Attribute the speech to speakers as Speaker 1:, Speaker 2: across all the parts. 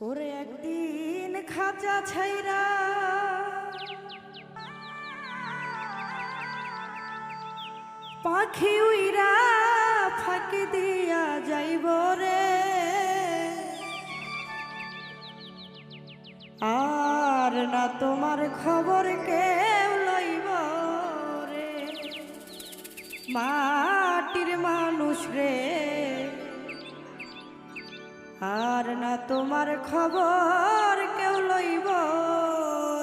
Speaker 1: ওরে একদিন খাঁচা ছাইরা পাখি উইরা ফাঁকি দিয়া যাইব রে, আর না তোমার খবর কেউ লইব রে। মাটির মানুষ রে, আর না তোমার খবর কেউ লইব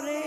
Speaker 1: রে।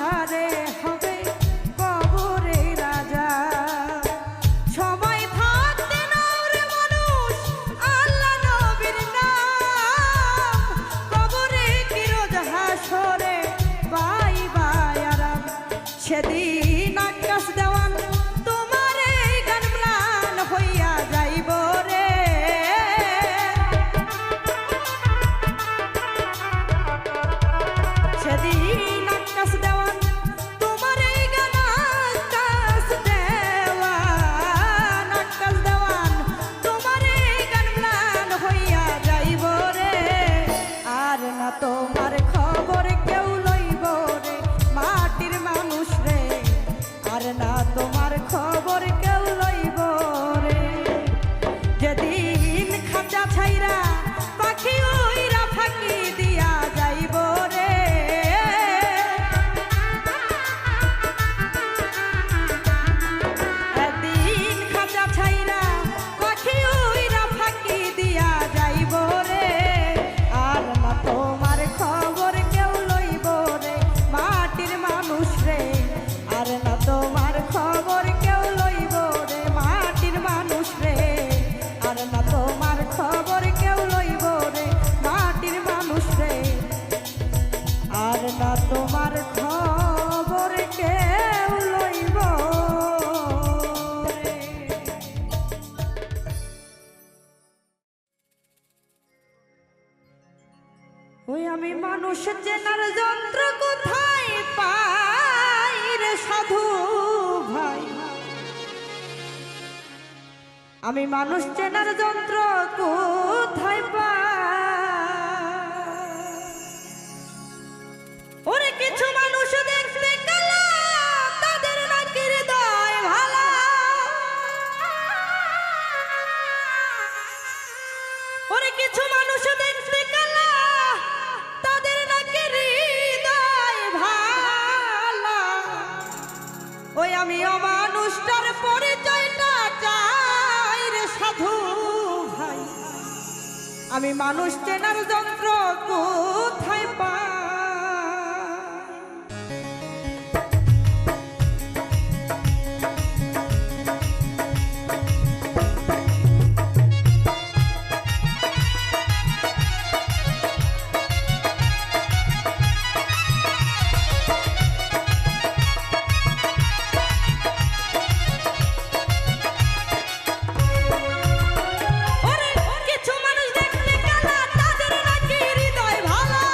Speaker 1: সংসারে হবে কবরে রাজা। সময় থাকতে নাও রে মানুষ আল্লাহ নবীর নাম, কবরে কি রোজ হাসরে বাই বাই আরাম। সেদিন আকাশ দেওয়ান তোমার এই গান ম্লান হইয়া যাইব রে। সেদিন আকাশ দেওয়ান তোমার এই গান, আকাশ দেওয়ান তোমার এই গান ম্লান হইয়া যাইব রে। আর না তোমার খবর কেউ লইব রে মাটির মানুষ রে, আর না তোমার খবর কেউ লইব রে। যেদিন খাঁচা ছাইরা পাখি উইরা ফাঁকি দিয়া যাইব রে। একদিন খাঁচা ছাইরা পাখি উইরা ফাঁকি দিয়া যাইব রে। আর না তোমার খবর কেউ লইব রে মাটির মানুষ রে, আর না তোমার খবর কেউ লইব রে মাটির মানুষ রে, আর না তোমার খবর কেউ লইব রে মাটির মানুষ রে, আর না তোমার খবর কেউ লইব রে। ওই আমি মানুষ চেনার যন্ত্র কোথায় পাই রে সাধু ভাই, আমি মানুষ চেনার যন্ত্র কোথায় পাই। ওরে কিছু মানুষ দেখতে কালা তাদের নাকি হৃদয় ভালা, ওরে কিছু মানুষ দেখতে কালা তাদের নাকি হৃদয় ভালা। ওই আমি অমানুষটার পরিচয়টা চাই রে সাধু ভাই, আমি মানুষ চেনার যন্ত্র কোথায় পাই। ওরে কিছু মানুষ দেখতে কালা তাদের নাকি হৃদয় ভালা,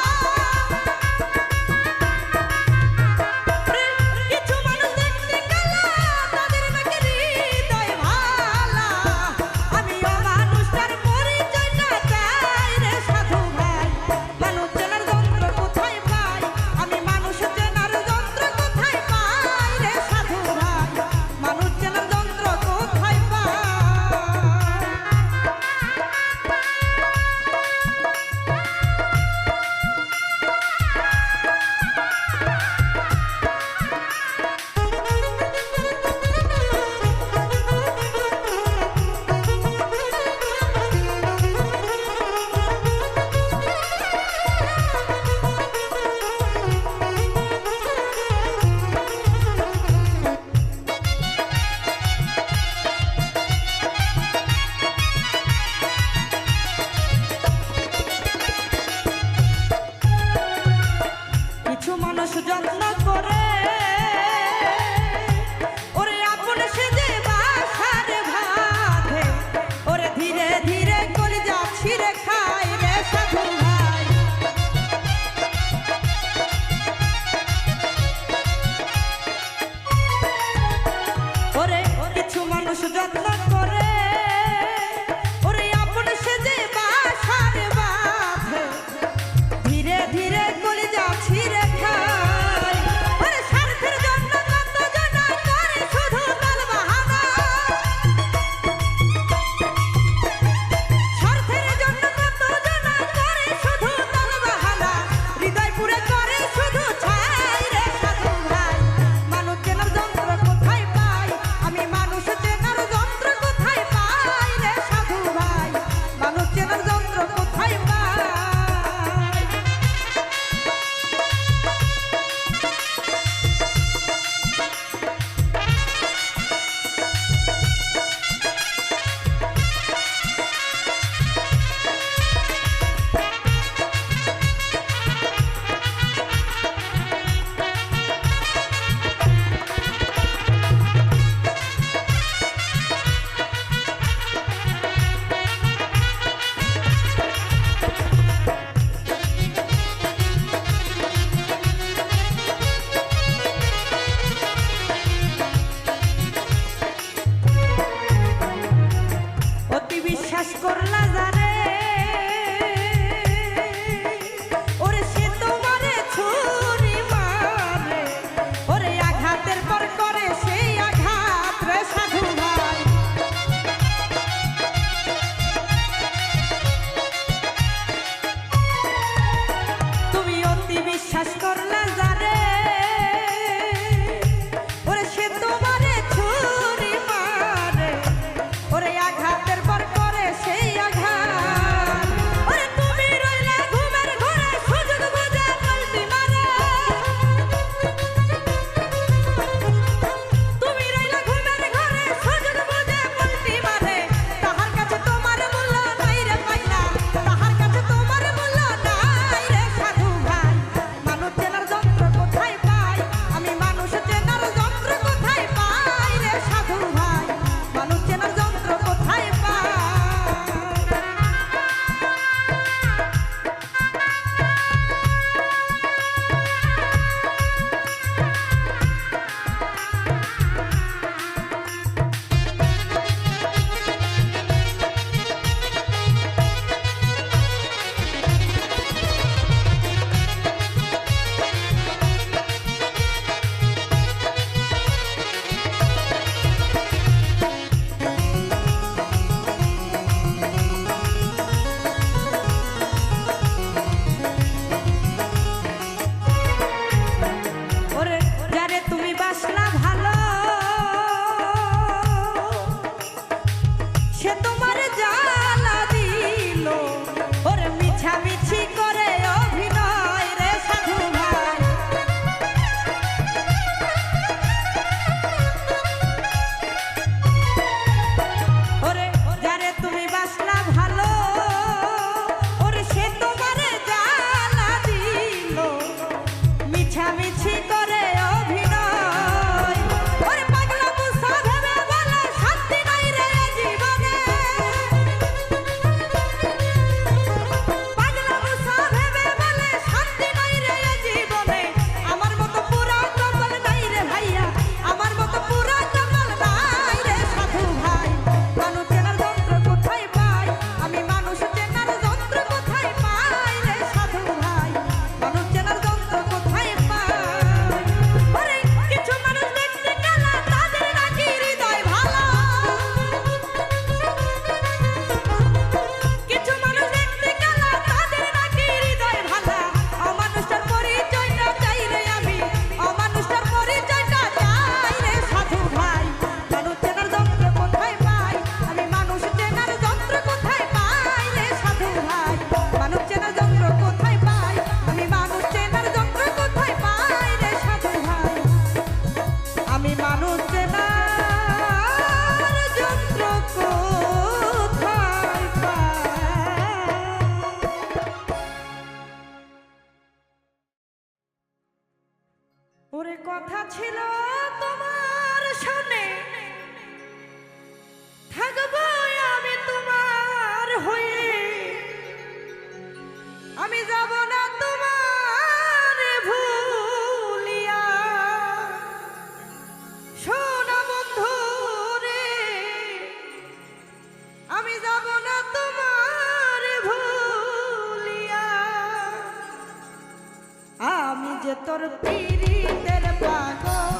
Speaker 1: তোর পীড়িতের পাগল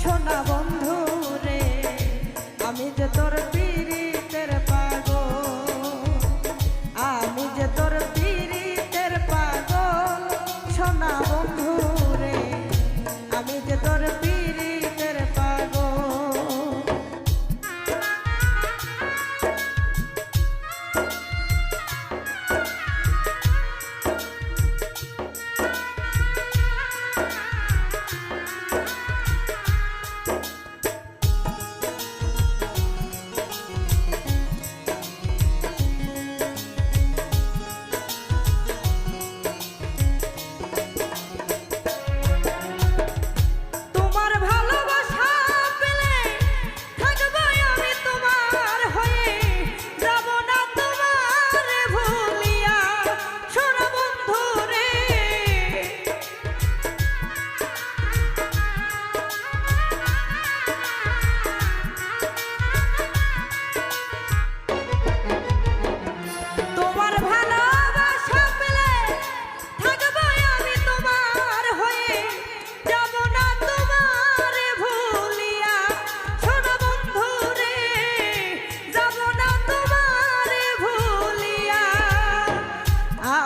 Speaker 1: সোনা বন্ধু রে, আমি যে তোর পীড়িতের পাগল, আমি যে তোর পীড়িতের পাগল সোনা বন্ধু রে, আমি যে তোর পীড়িতের পাগল।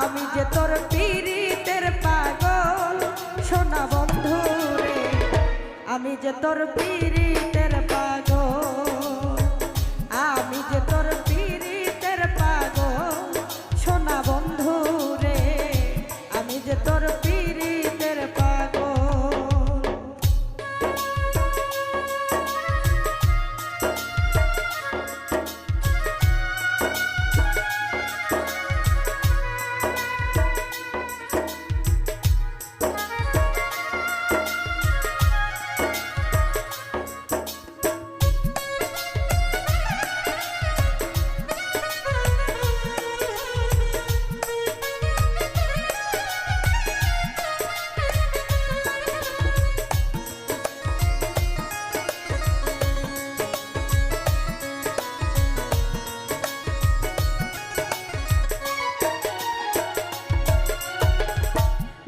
Speaker 1: আমি যে তোর পীড়িতের পাগল সোনা বন্ধু রে, আমি যে তোর পীড়িতের পাগল, আমি যে তোর পীড়িতের পাগল সোনা বন্ধু রে, আমি যে তোর পীড়িতের পাগল।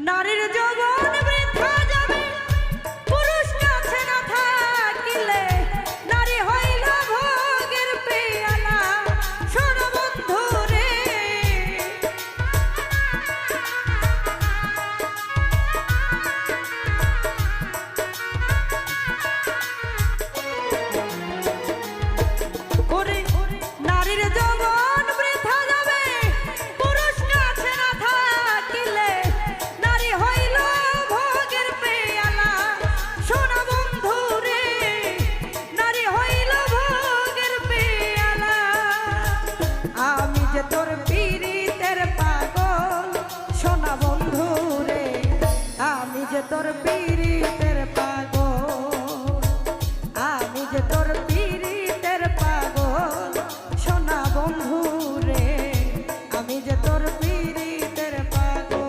Speaker 1: নারীর যৌবন বৃথা যাবে পুরুষ কাছে না থাকিলে, নারী হইল ভোগের পেয়ালা সোনা বন্ধু রে, ওরে নারীর যৌবন বৃথা যাবে পুরুষ কাছে না থাকিলে, হইল ভোগের পেয়ালা সোনা বন্ধু রে, নারী হইল ভোগের পেয়ালা। আমি যে তোর পীড়িতের পাগল সোনা বন্ধু রে, আমি যে তোর পীড়িতের পাগল, আমি যে তোর পীড়িতের পাগল সোনা বন্ধু রে, আমি যে তোর পীড়িতের পাগল।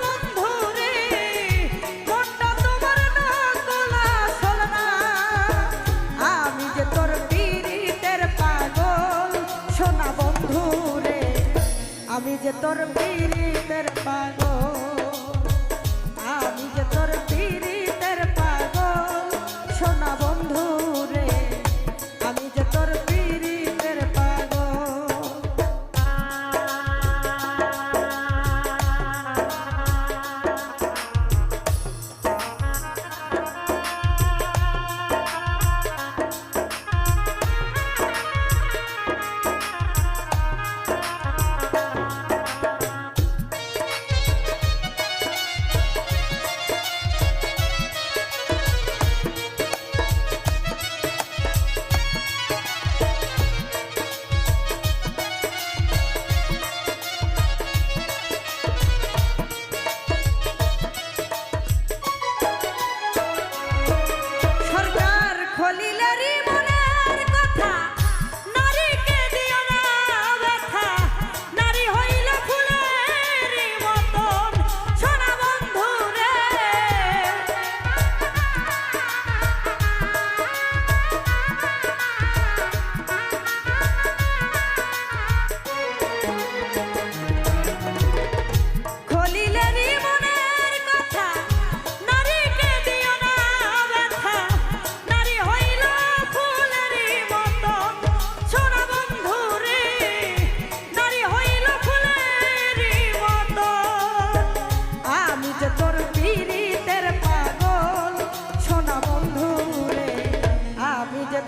Speaker 1: বন্ধু রে আমি যে তোর পীড়িতের পাগল, আমি যে তোর পীড়িতের পাগল, সোনা বন্ধু রে আমি যে তোর পীড়িতের পাগল।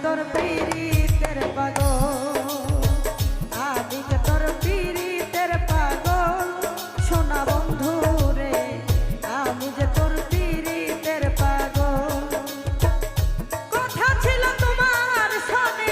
Speaker 1: তোর পীড়িতের পাগল, আমি যে তোর পীড়িতের পাগল, সোনা বন্ধু রে আমি যে তোর পীড়িতের পাগল। কথা ছিল তোমার সনে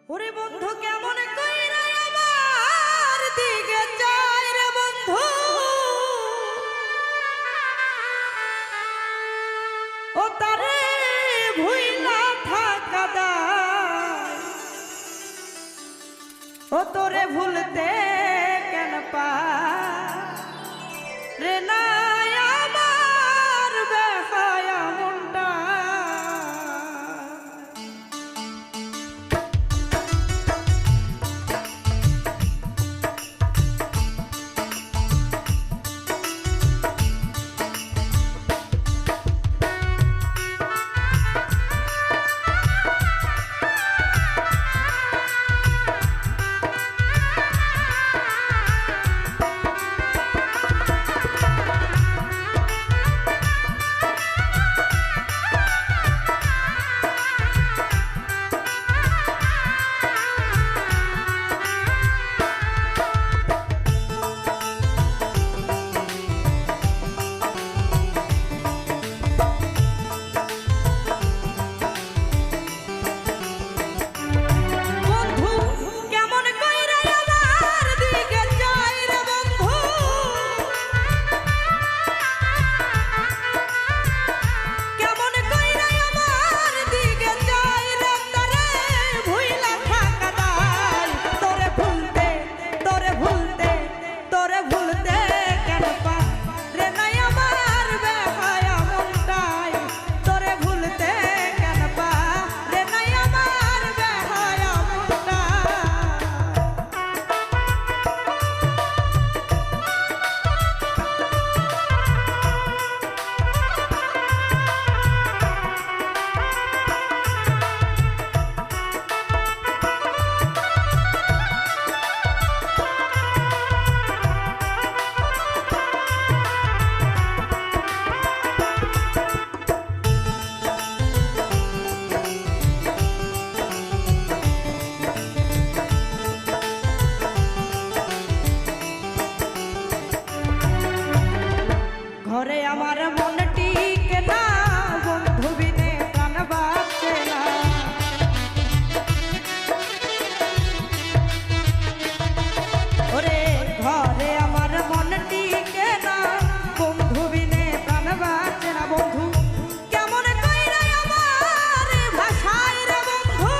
Speaker 1: ওরে বন্ধু কেমন কইরা আমার দিকে চাই রে বন্ধু, ও তারে ভুইলা থাকা দায়, ও তোরে ভুলতে কেন পায় রে নাই আমার বেহায়া মনটা। ঘরে আমার মন টিকে না, বন্ধু বিনে প্রাণ বাঁচে না। ওরে ঘরে আমার মন টিকে না, বন্ধু বিনে প্রাণ বাঁচে না। বন্ধু কেমন কইরা আমার ভাষায় রে বন্ধু,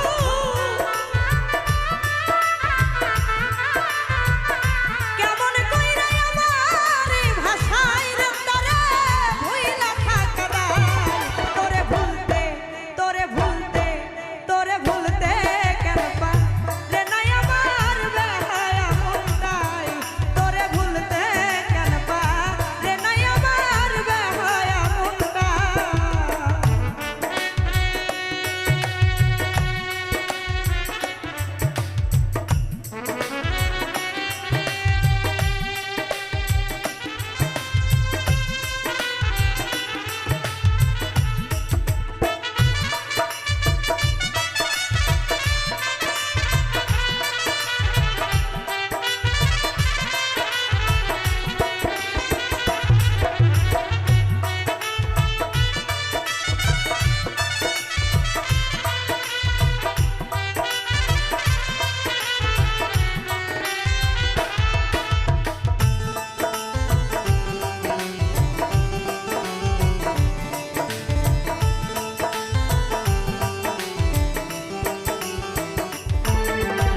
Speaker 1: কেমন কইরা আমার ভাষায় রে তারে ভুইলা থাকা দায়। তোরে ভুলতে তোরে ভুলতে তোরে ভুলতে কেন পা রে নাই আমার বেহায়া মনটাই। তোরে ভুলতে কেন পা রে নাই আমার বেহায়া মনটা।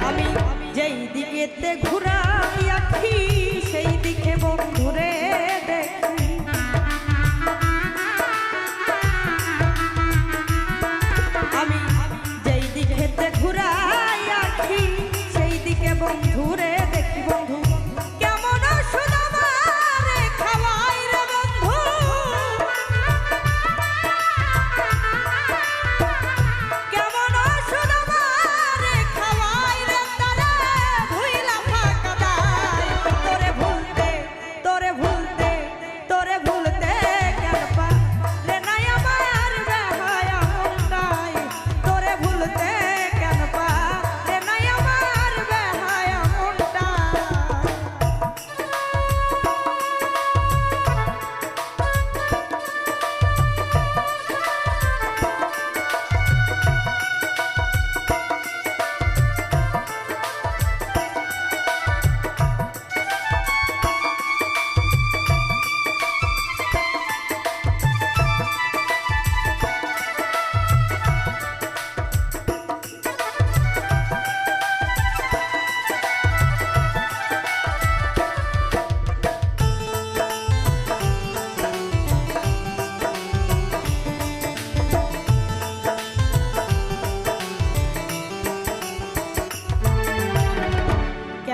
Speaker 1: আমি যেই দিকেতে ঘুরাই আখি সেই দিকে বন্ধুরে দেখি। আমি যেই দিকেতে ঘুরাই আখি সেই দিকে বন্ধুরে দেখি। বন্ধু কেমন ওষুধ আমারে খাওয়াই রে বন্ধু, কেমন ওষুধ আমারে খাওয়াই রে তারে ভুইলা থাকা দায়। তোরে ভুলতে তোরে ভুলতে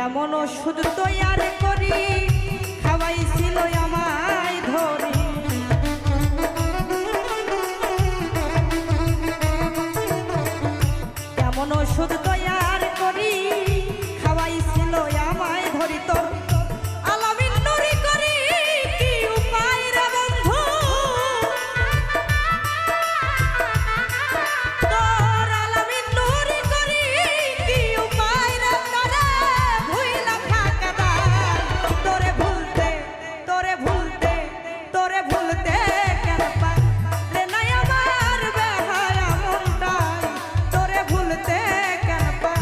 Speaker 1: কেমন ওষুধ তৈয়ার করি খাওয়াইছিল আমায় ধরি কেমন ওষুধ তৈয়ার করি খাওয়াইছিল আমায় ধরি তোর আলামিন নুরি করি কি উপায় রে বন্ধু তোর আলামিন নুরি করি কি উপায় রে তারে ভুইলা থাকা দায় তোরে ভুলতে কেন পাই রে নাই আমার বেহায়া মনটাই তোরে ভুলতে কেন পাই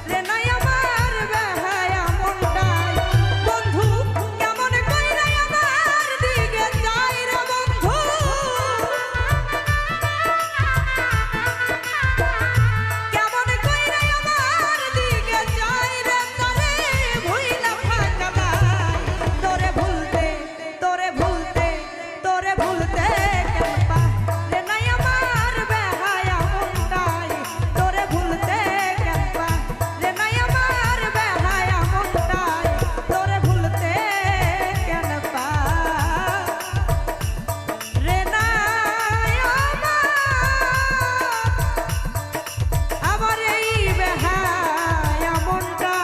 Speaker 1: রে নাই আমার বেহায়া মনটাই বন্ধু কেমন কইরা আমার দিকে যাই রে বন্ধু কেমন কইরা আমার দিকে যাই রে তারে ভুইলা থাকা দায় তোরে ভুলতে কেন পাই রে নাই আমার বেহায়া মনটাই তোরে ভুলতে কেন পাই রে নাই আমার বেহায়া মনটাই তোরে ভুলতে কেন পাই রে নাই আমার এই বেহায়া মনটা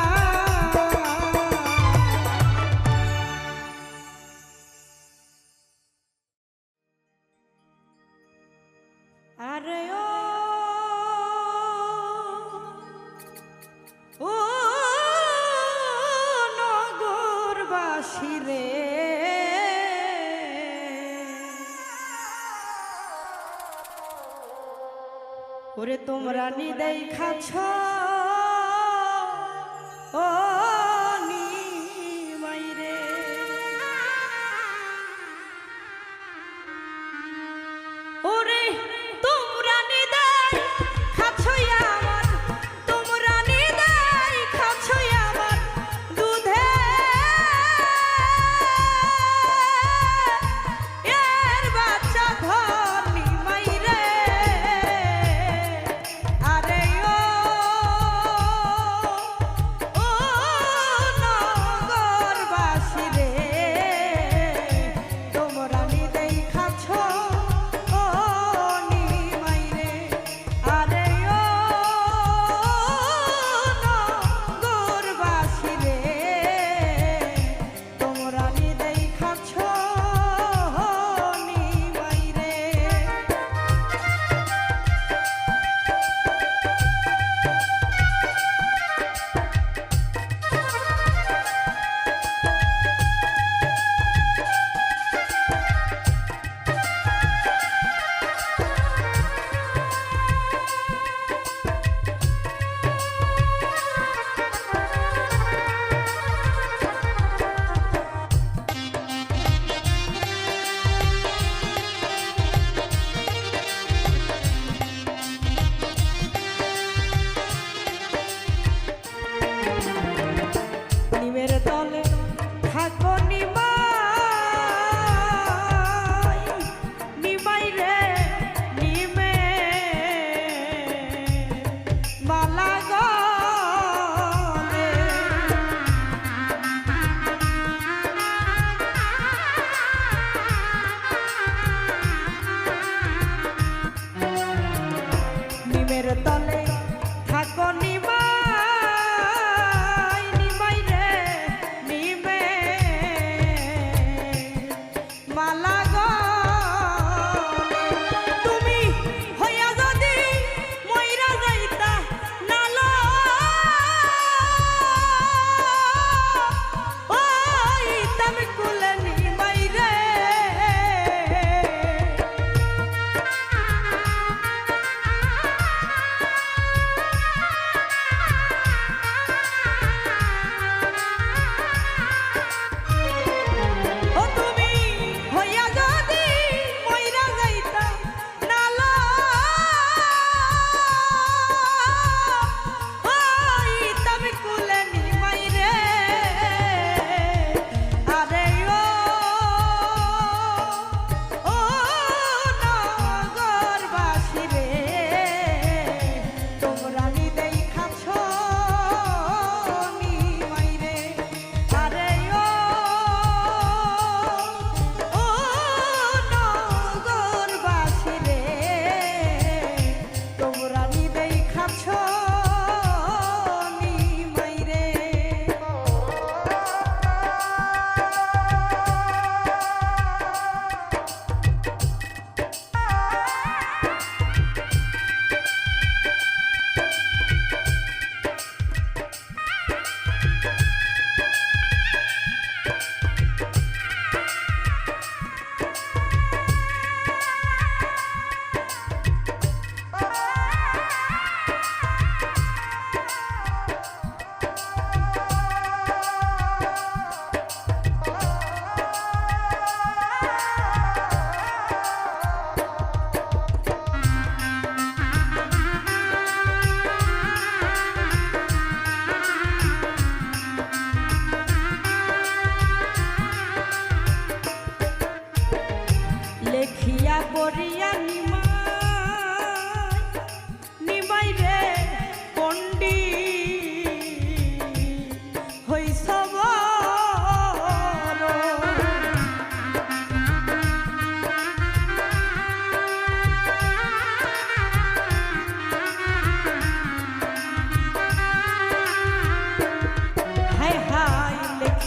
Speaker 1: আরে ও নগরবাসী রে ওরে তোমরা নিদেই খাচ্ছ ও নিমাই রে ওরে তোমরা নিদাই খাচ্ছই আমার তোমরা নিদাই খাচ্ছই আমার দুধে এর বাচ্চা ধনি মাইরে আরে ও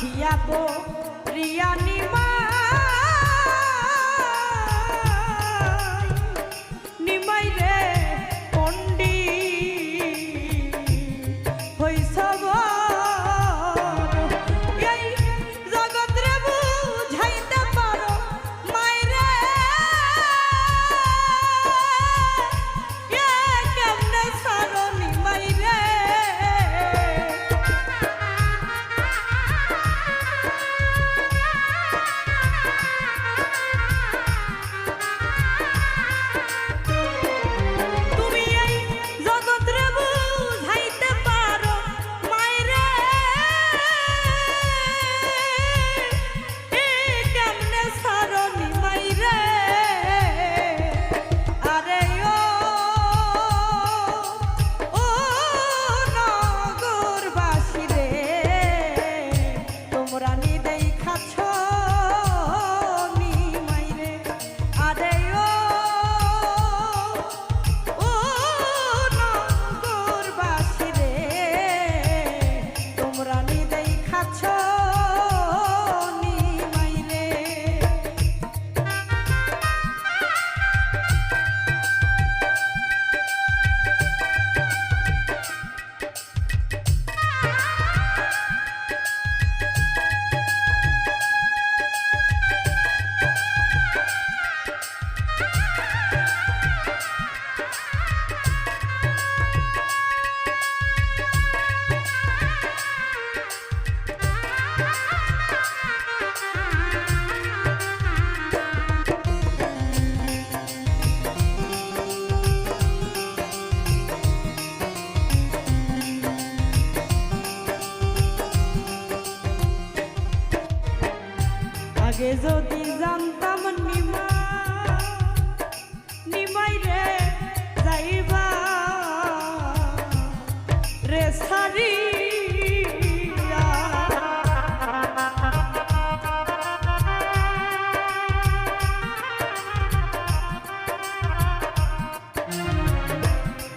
Speaker 1: দেখিয়া বো রিয়া নিমাই রে পন্ডি হইসব এই জগৎ রে বুঝাইতে পারো মাইরে কেমনে সারো নিমাই রে আগে যদি জানতাম নিমাই রে যাইবা রে সারিয়া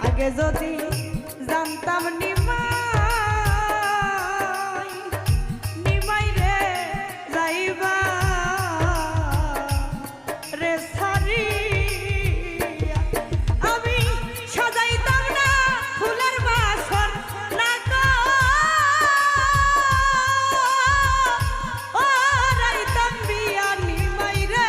Speaker 1: আগে যদি জানতাম নিমাই রে যাইবা রে সারিয়া আমি সাজাইতাম না ফুলের বাসর না গো ও রাইতাম বিয়া নিমাই রে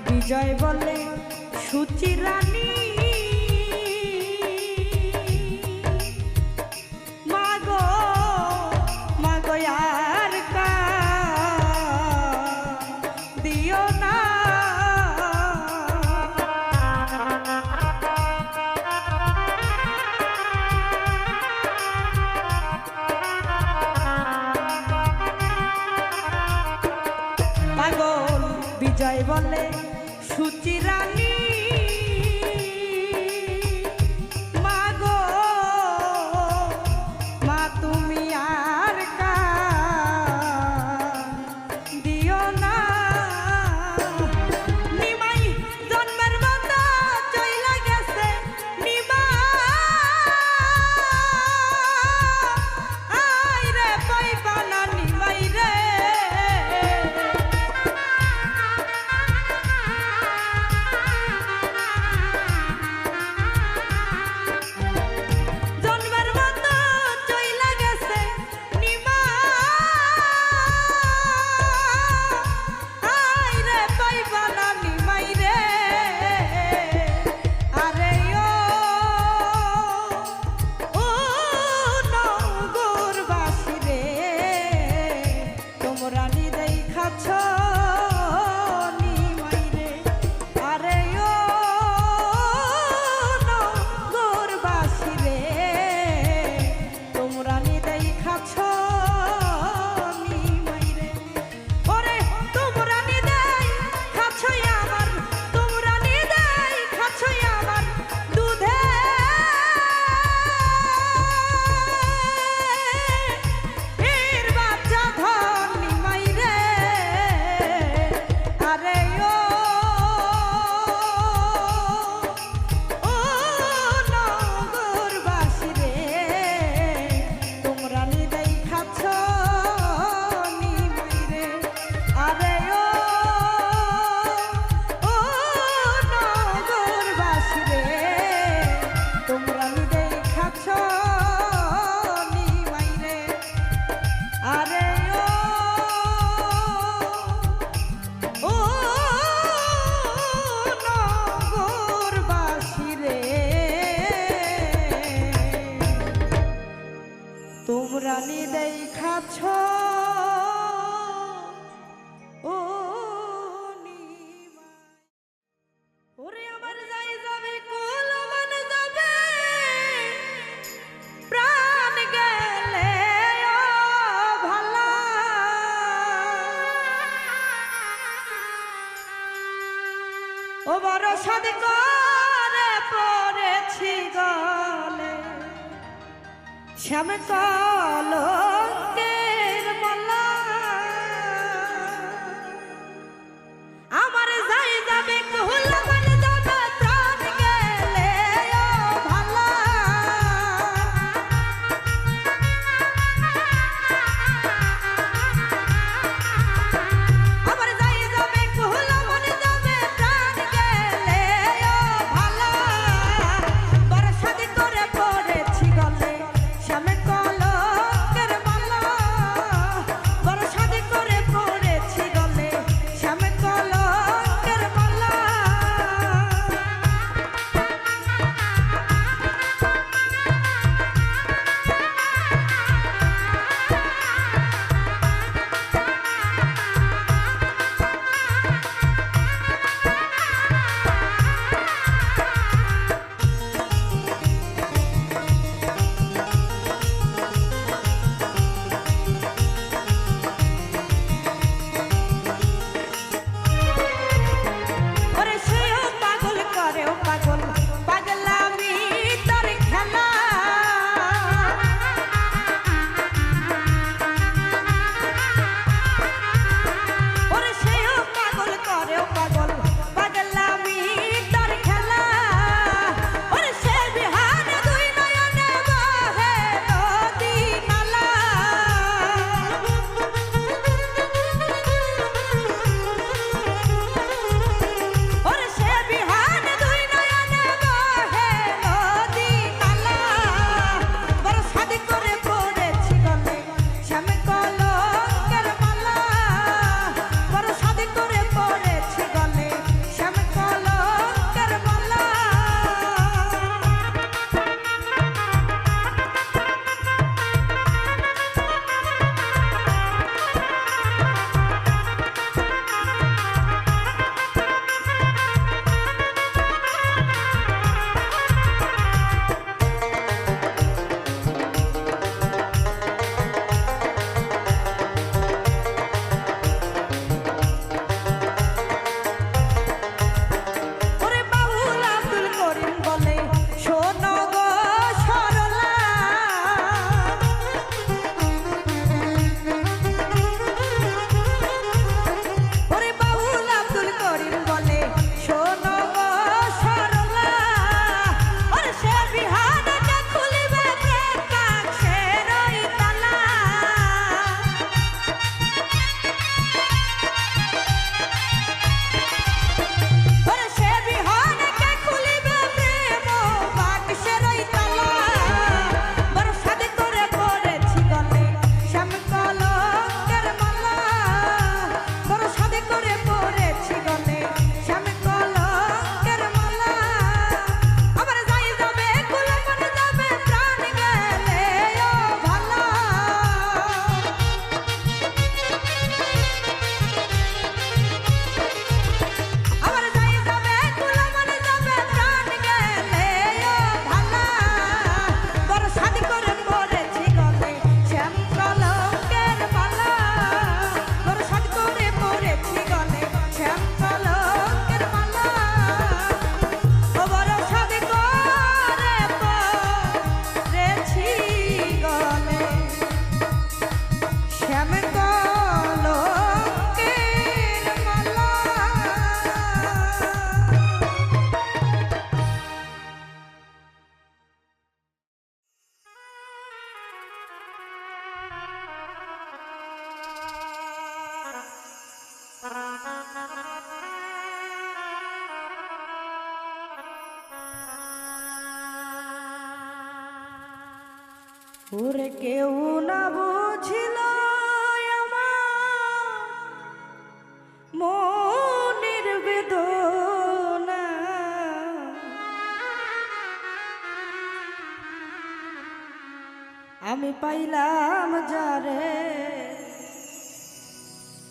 Speaker 1: বিজয় বলে সুচি রানী মাগো মাগো আর কা দিও না পাগল বিজয় বলে সুচি রানী মাগো মা তুমি আর কা তোমরা নিদেই খাচ্ছ ও ওরে আমার যাই যাবে কুল মান যাবে প্রাণ গেলে ও ভালা ও বড় সাদ করে পড়েছি গলে শ্যাম কলঙ্কের মালা আমার যাই যাবে কুল মান যাবে প্রাণ গেলে ও ভালা আমার যাই যাবে কুল মান যাবে প্রাণ গেলে ও ভালা বরসাদ করে পড়েছি গলে শ্যাম কলঙ্কের মালা বরসাদ করে পড়েছি গলে শ্যাম কলঙ্কের মালা ওরে সেও পাগল করে ও পাগল পাগলামি তোর খেলা ওরে সেও পাগল করে ও পাগল পাগলামি তোর খেলা ওরে সে বিহান দুই নয়নে বহে নদী নালা ওরে সে বিহান দুই নয়নে বহে নদী নালা বরসাদ করে পড়েছি গলে শ্যাম কলঙ্কের মালা বরসাদ করে পড়েছি গলে শ্যাম কলঙ্কের মালা ওরে বাউল আব্দুল করিম বলে শোনো গো সরলা ওরে বাউল আব্দুল করিম বলে শোনো গো সরলা ওরে সে বিহানটা খুলিবে প্রেম বাক্সের ওই তালা ওরে সে বিহানকে খুলিবে প্রেম বাক্সের ওই তালা বরসাদ করে পড়েছি গলে শ্যাম কলঙ্কের মালা বরসাদ করে পড়েছি গলে শ্যাম কলঙ্কের মালা আমার যাই যাবে কুল মান যাবে প্রাণ গেলে ও ভালা আমার যাই যাবে কুল মান যাবে প্রাণ গেলে ও ভালা বরসাদ করে পড়েছি গলে শ্যাম কলঙ্কের মালা বরসাদ করে পড়েছি গলে শ্যাম কলঙ্কের মালা ও বরসাদ করে পড়েছি গলে শ্যাম কলঙ্কের মালা ওরে কেউ না বুঝিল আমার মনের বেদনা আমি পাইলাম যারে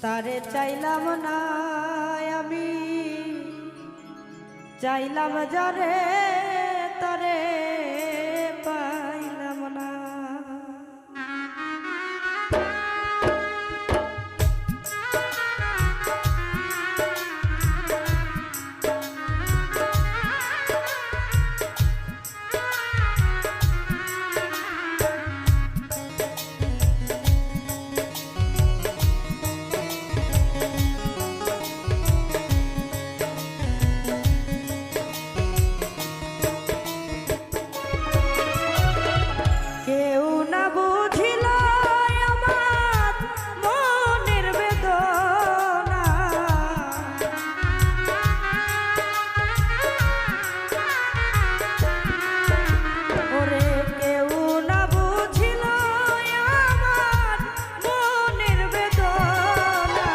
Speaker 1: তারে চাইলাম না, আমি চাইলাম যারে তারে পাইলাম না। কেউ না বুঝিল আমার মনের বেদনা, ওরে কেউ না বুঝিল আমার মনের বেদনা।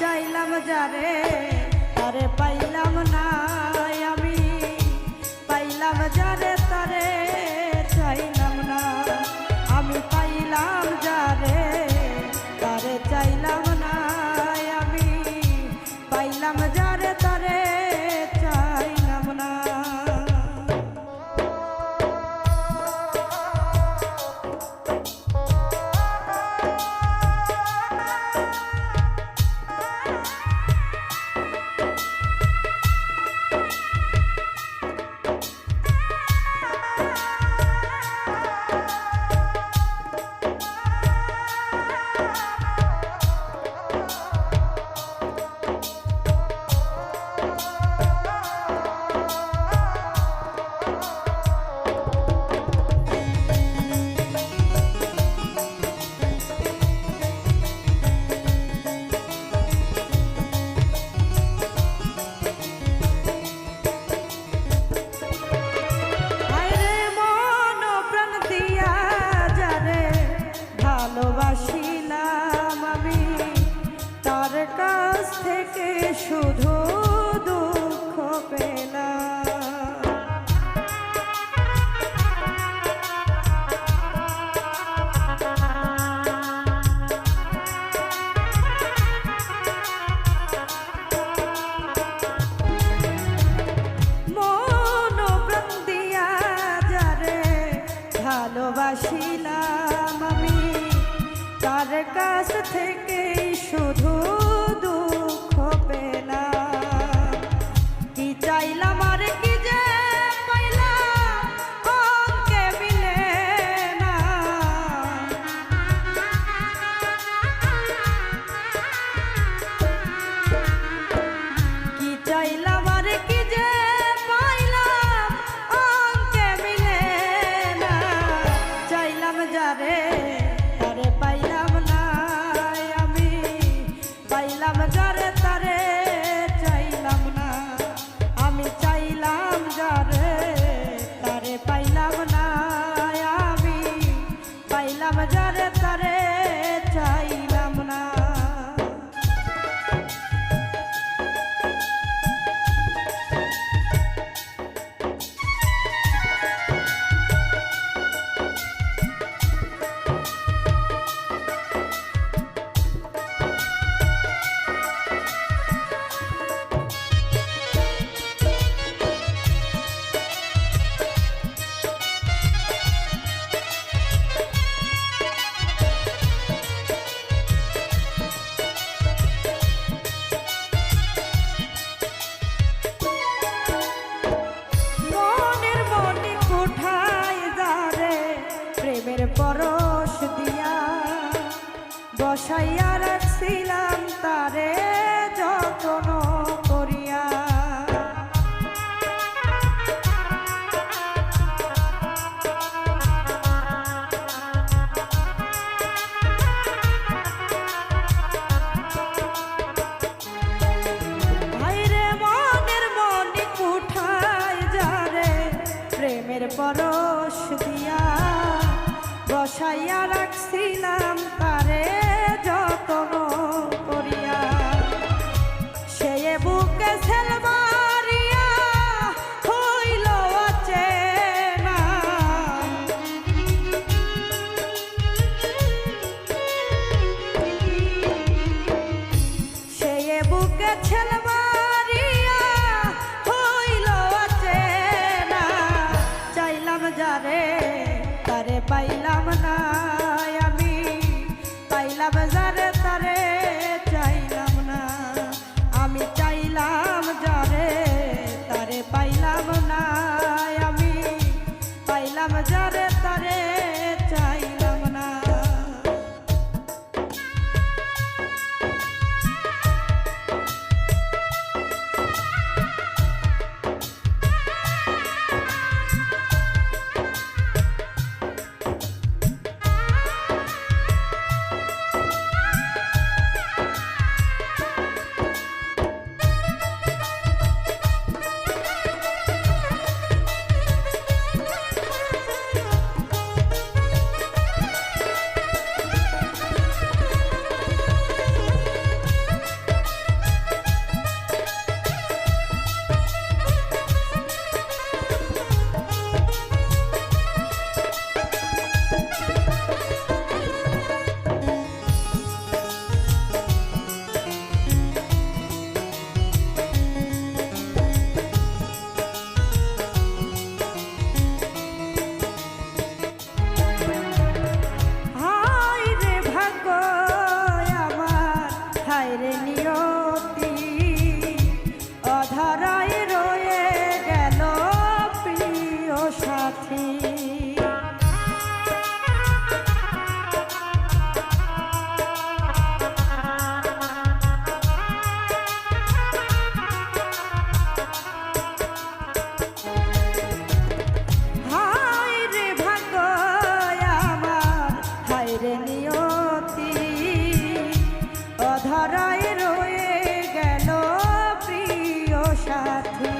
Speaker 1: চাইলাম যারে তারে পাইলাম না, আমি পাইলাম যারে তারে চাইলাম না। আমি পাইলাম যারে তারে চাইলাম না, আমি পাইলাম যারে তারে চাইলাম না। ভালোবাসিলাম আমি তার কাছ থেকে শুধু দুঃখ পেলাম। মন প্রাণ দিয়া যারে ভালোবাসিলাম আমি তার কাছ থেকে শুধু দুঃখ পেলাম। কি চাইলাম আর কি যে পাইলাম অঙ্কে মিলে না, কি চাইলাম আর কি যে পাইলাম অঙ্কে মিলে না। চাইলাম যারে তারে পাইলাম না, আমি পাইলাম যারে তারে চাইলাম না। আমি চাইলাম যারে তারে পাইলাম না, আমি পাইলাম যারে তারে চাইলাম না। প্রেমের পরশ দিয়া বসাইয়া রাখছিলাম তারে যত্ন করিয়া। ভাইরে মনের মনি কুঠায় যারে প্রেমের পরশ দিয়া বসাইয়া রাখছিলাম তারে যত্ন করিয়া। সে বুকে ছেলমারিয়া হইল অচেনা, পাইলাম না আমি, পাইলাম যারে তারে চাইলাম না, আমি চাইলাম যারে তারে পাইলাম না আমি, পাইলাম যারে তারে চাইলাম না। ধরায় রয়ে গেল প্রিয় সাথী,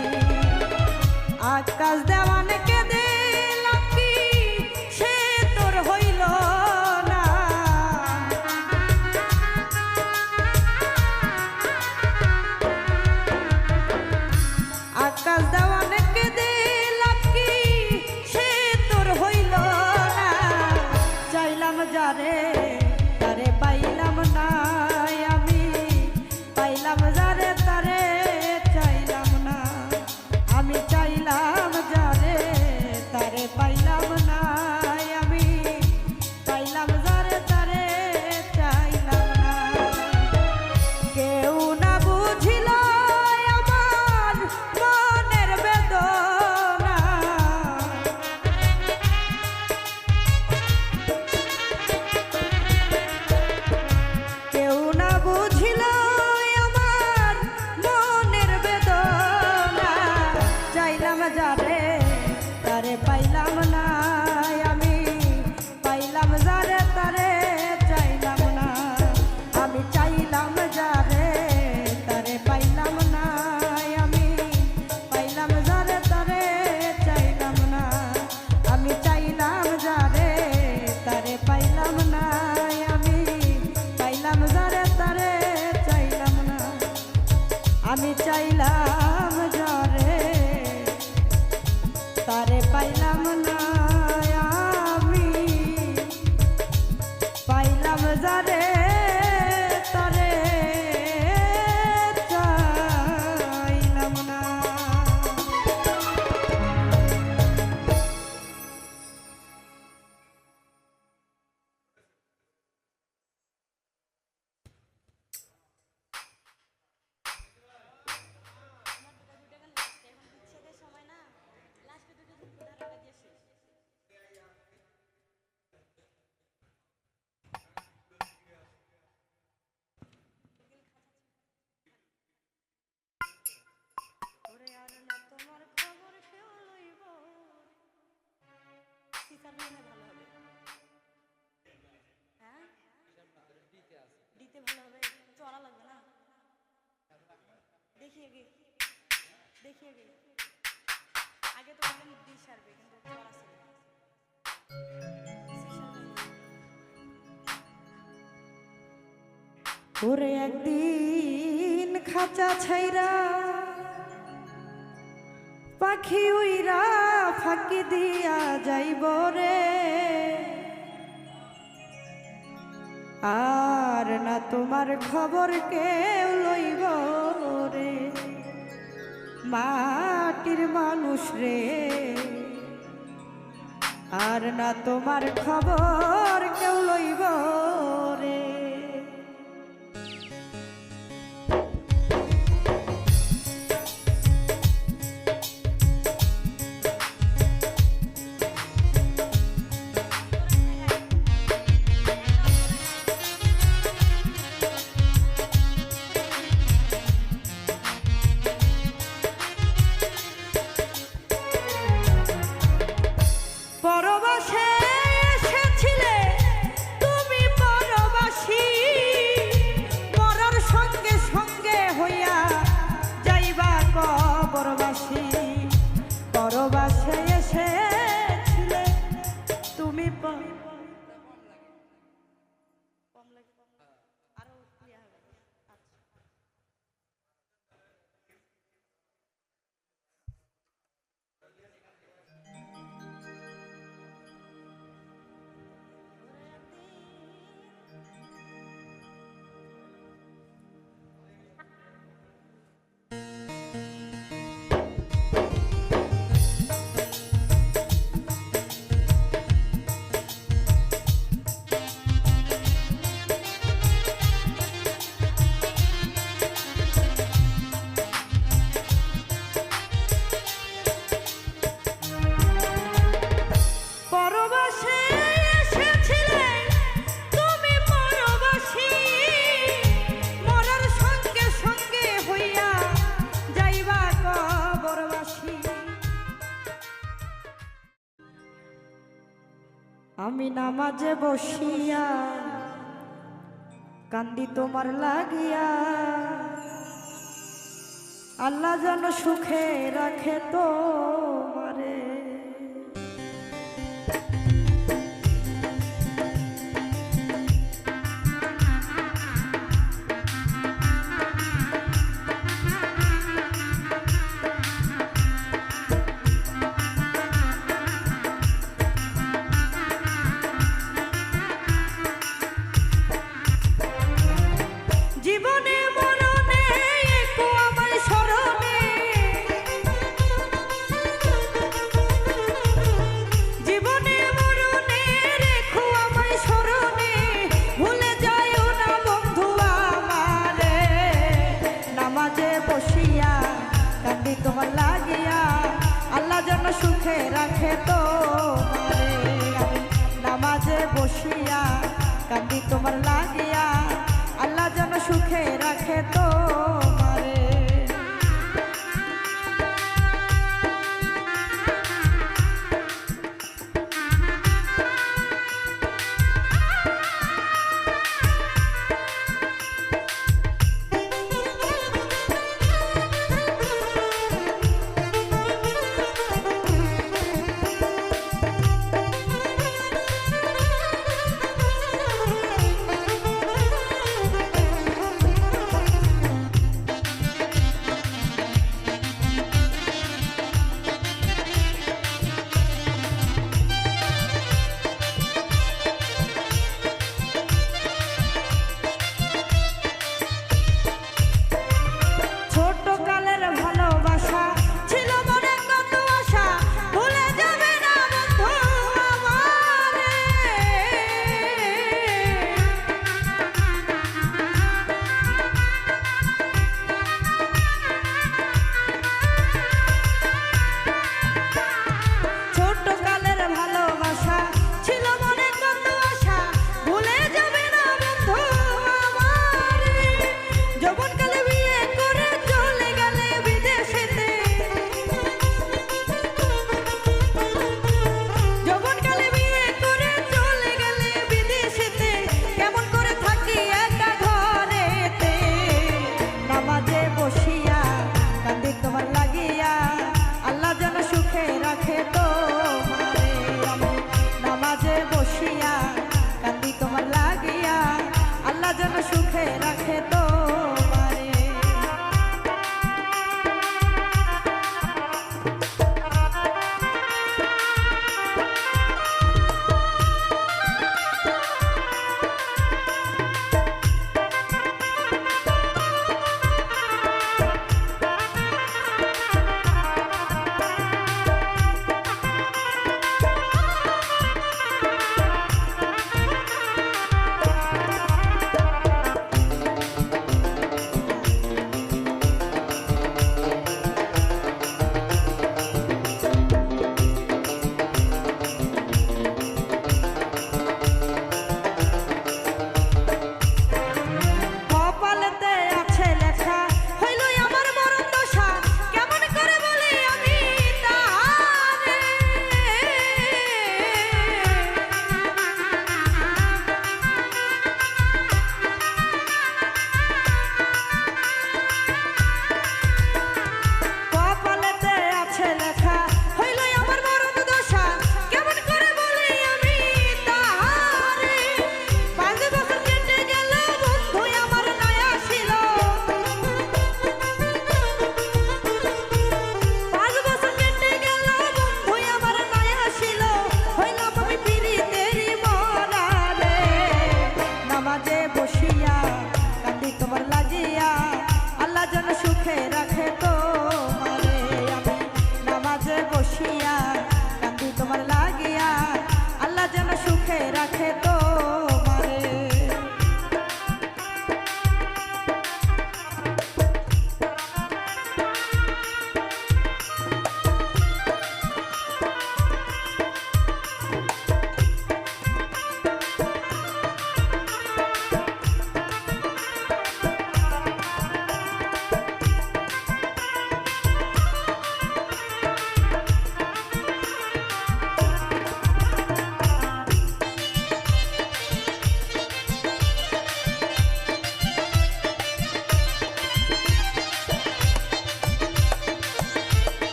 Speaker 1: আকাশ দেওয়ানকে দিলাম কি সে তোর হইল না, আকাশ দেওয়ানকে দিলাম কি সে তোর হইল না, চাইলাম যারে তারে পাইলাম না আমি, পাইলাম যারে তারে চাইলাম না, আমি চাইলাম যারে তারে পাইলাম না আমি, পাইলাম যারে তারে চাইলাম না। কেউ না বুঝিল আমার মনের বেদনা, কেউ না বুঝিল আমার মনের বেদনা, চাইলাম যারে তারে পাইলাম না আমি, পাইলাম যারে তারে চাইলাম না, আমি চাইলাম যারে তারে পাইলাম না আমি, পাইলাম যারে তারে চাইলাম না, আমি চাইলাম যারে তারে পাইলাম না আমি, পাইলাম যারে তারে চাইলাম না, আমি চাইলাম যারে তারে পাইলাম না আমি, পাইলাম যারে তারে চাইলাম না। দিতে ভালো হবে, চড়া লাগবে না, দেখি আগে দেখি আগে, আগে তো অনেক দিস সারবে কিন্তু চড়া ছিল। ওরে একদিন খাঁচা ছাইরা পাখি উইরা ফাঁকি দিয়া যাইব রে, আর না তোমার খবর কেউ লইব রে, মাটির মানুষ রে আর না তোমার খবর কেউ লইব রে। পরবাসে এসেছিলে তুমি পরবাসী, মরার সঙ্গে সঙ্গে হইয়া যাইবা কবরবাসী। পরবাসে এসেছিলে তুমি আমি নামাজে বসিয়া কান্দি তোমার লাগিয়া, আল্লাহ যেন সুখে রাখে তোমারে। জীবনে মরণে একটু আমায় স্মরণে, জীবনে মরণে রেখো আমায় স্মরণে, ভুলে যাইও না বন্ধু আমারে। নামাজে বসিয়া কান্দি তোমার লাগিয়া, আল্লাহ যেন সুখে রাখে তোমারে। আমি নামাজে বসিয়া কান্দি তোমার লাগিয়া, আল্লাহ যেন সুখে রাখে তোমারে।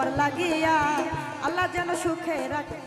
Speaker 1: তোমার লাগিয়া আল্লাহ যেন সুখে রাখে।